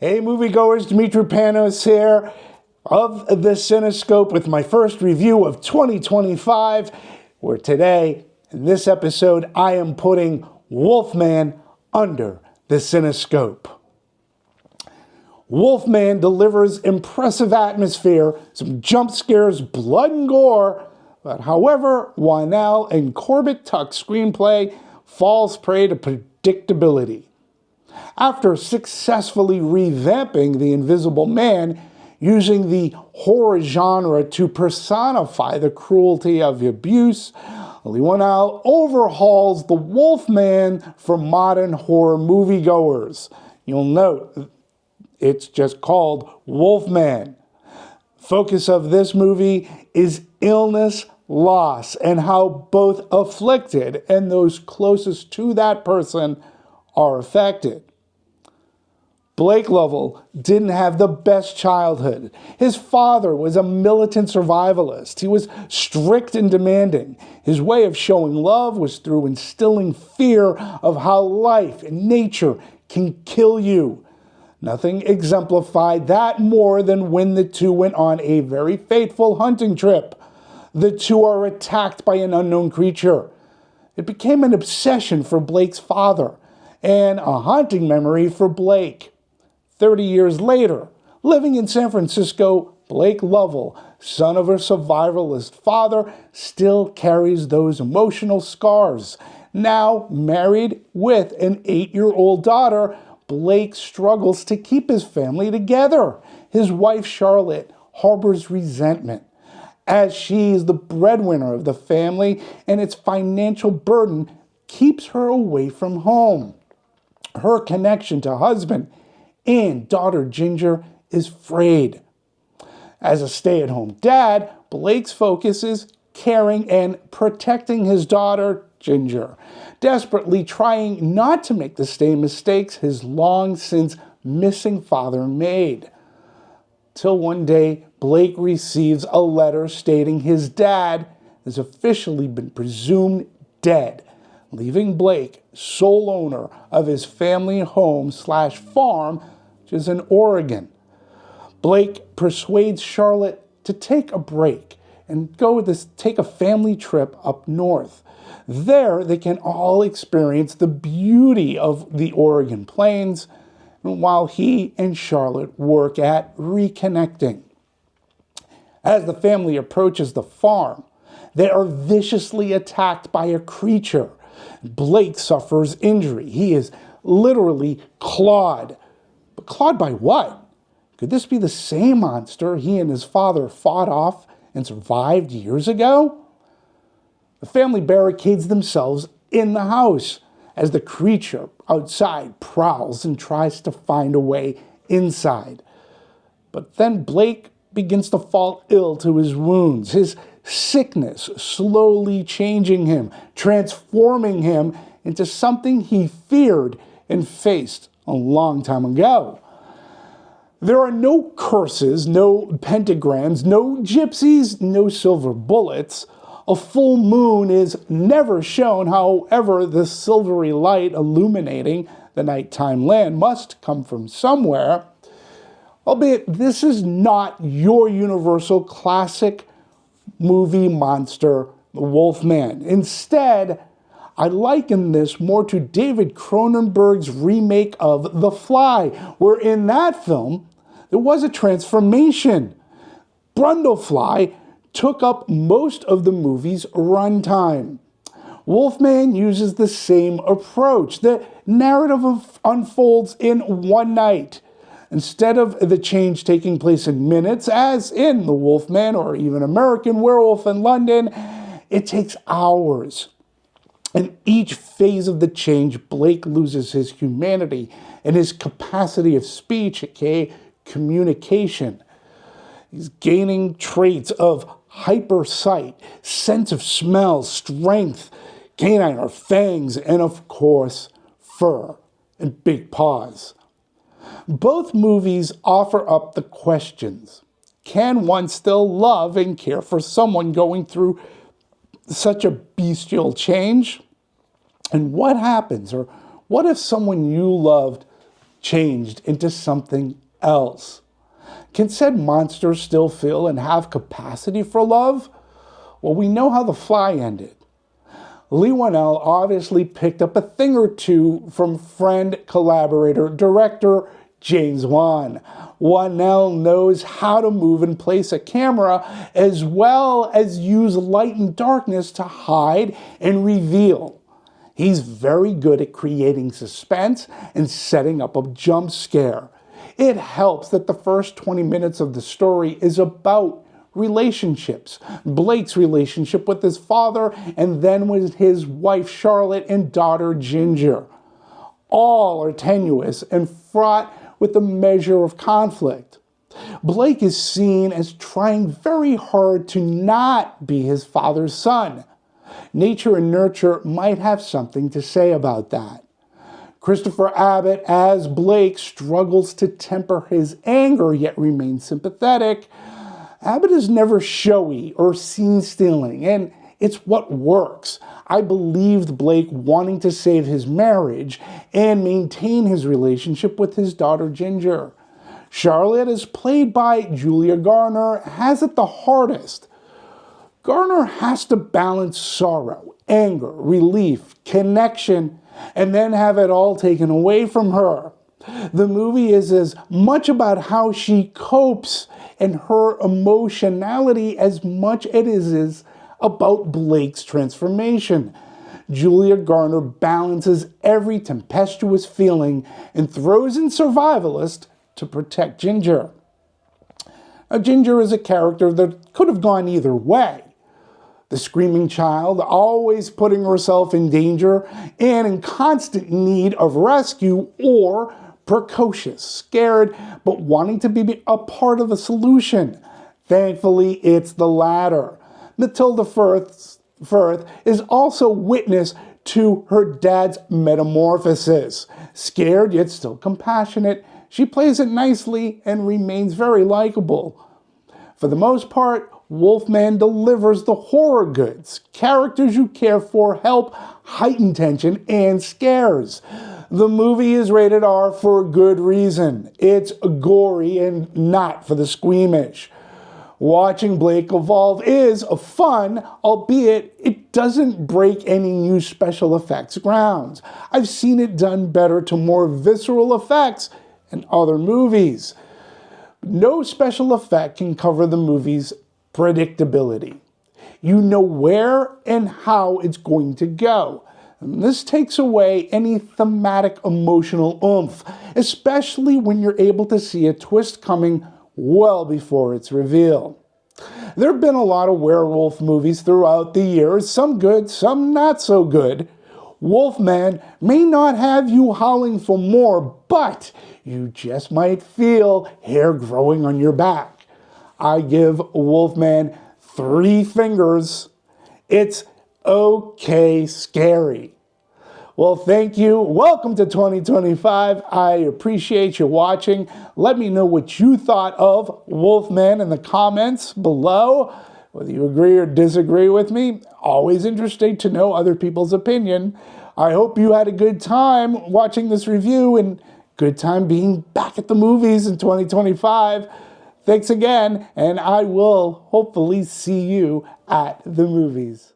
Hey moviegoers, Dimitri Panos here of the Cinescope with my first review of 2025, where today, in this episode, I am putting Wolfman under the Cinescope. Wolfman delivers impressive atmosphere, some jump scares, blood and gore, but however, Wynell and Corbett Tuck's screenplay falls prey to predictability. After successfully revamping The Invisible Man, using the horror genre to personify the cruelty of abuse, Wynell overhauls the Wolfman for modern horror moviegoers. You'll note it's just called Wolfman. Focus of this movie is illness, loss, and how both afflicted and those closest to that person are affected. Blake Lovell didn't have the best childhood. His father was a militant survivalist. He was strict and demanding. His way of showing love was through instilling fear of how life and nature can kill you. Nothing exemplified that more than when the two went on a very fateful hunting trip. The two are attacked by an unknown creature. It became an obsession for Blake's father and a haunting memory for Blake. 30 years later, living in San Francisco, Blake Lovell, son of a survivalist father, still carries those emotional scars. Now married with an 8-year-old daughter, Blake struggles to keep his family together. His wife, Charlotte, harbors resentment, as she is the breadwinner of the family, and its financial burden keeps her away from home. Her connection to husband and daughter Ginger is frayed. As a stay-at-home dad, Blake's focus is caring and protecting his daughter Ginger, desperately trying not to make the same mistakes his long-since missing father made. Till one day, Blake receives a letter stating his dad has officially been presumed dead, leaving Blake sole owner of his family home/farm, which is in Oregon. Blake persuades Charlotte to take a break and take a family trip up north. There, they can all experience the beauty of the Oregon plains, while he and Charlotte work at reconnecting. As the family approaches the farm, they are viciously attacked by a creature. Blake suffers injury. He is literally clawed. But clawed by what? Could this be the same monster he and his father fought off and survived years ago? The family barricades themselves in the house as the creature outside prowls and tries to find a way inside. But then Blake begins to fall ill to his wounds, his sickness slowly changing him, transforming him into something he feared and faced a long time ago. There are no curses, no pentagrams, no gypsies, no silver bullets. A full moon is never shown, however, the silvery light illuminating the nighttime land must come from somewhere. Albeit this is not your universal classic movie monster, the Wolfman. Instead, I liken this more to David Cronenberg's remake of The Fly, where in that film, there was a transformation. Brundlefly took up most of the movie's runtime. Wolfman uses the same approach. The narrative unfolds in one night. Instead of the change taking place in minutes, as in The Wolfman or even American Werewolf in London, it takes hours. In each phase of the change, Blake loses his humanity and his capacity of speech, aka communication. He's gaining traits of hyper sight, sense of smell, strength, canine or fangs, and of course, fur and big paws. Both movies offer up the questions. Can one still love and care for someone going through such a bestial change? And what happens, or what if someone you loved changed into something else. Can said monsters still feel and have capacity for love? Well, we know how The Fly ended. Leigh Whannell obviously picked up a thing or two from friend, collaborator, director James Wan. Whannell knows how to move and place a camera as well as use light and darkness to hide and reveal. He's very good at creating suspense and setting up a jump scare. It helps that the first 20 minutes of the story is about relationships. Blake's relationship with his father and then with his wife Charlotte and daughter Ginger. All are tenuous and fraught with a measure of conflict. Blake is seen as trying very hard to not be his father's son. Nature and nurture might have something to say about that. Christopher Abbott as Blake struggles to temper his anger yet remains sympathetic. Abbott is never showy or scene-stealing, and it's what works. I believed Blake wanting to save his marriage and maintain his relationship with his daughter Ginger. Charlotte, as played by Julia Garner, has it the hardest. Garner has to balance sorrow, anger, relief, connection, and then have it all taken away from her. The movie is as much about how she copes and her emotionality as much as it is about Blake's transformation. Julia Garner balances every tempestuous feeling and throws in survivalist to protect Ginger. Now, Ginger is a character that could have gone either way. The screaming child, always putting herself in danger and in constant need of rescue, or precocious, scared, but wanting to be a part of the solution. Thankfully, it's the latter. Matilda Firth is also witness to her dad's metamorphosis. Scared yet still compassionate, she plays it nicely and remains very likable. For the most part, Wolfman delivers the horror goods. Characters you care for help heighten tension and scares. The movie is rated R for a good reason. It's gory and not for the squeamish. Watching Blake evolve is fun, albeit it doesn't break any new special effects grounds. I've seen it done better to more visceral effects in other movies. No special effect can cover the movie's predictability. You know where and how it's going to go. And this takes away any thematic emotional oomph, especially when you're able to see a twist coming well before its reveal. There have been a lot of werewolf movies throughout the years, some good, some not so good. Wolfman may not have you howling for more, but you just might feel hair growing on your back. I give Wolfman 3 fingers. It's okay scary. Well, thank you. Welcome to 2025. I appreciate you watching. Let me know what you thought of Wolfman in the comments below. Whether you agree or disagree with me, always interesting to know other people's opinion. I hope you had a good time watching this review and good time being back at the movies in 2025. Thanks again, and I will hopefully see you at the movies.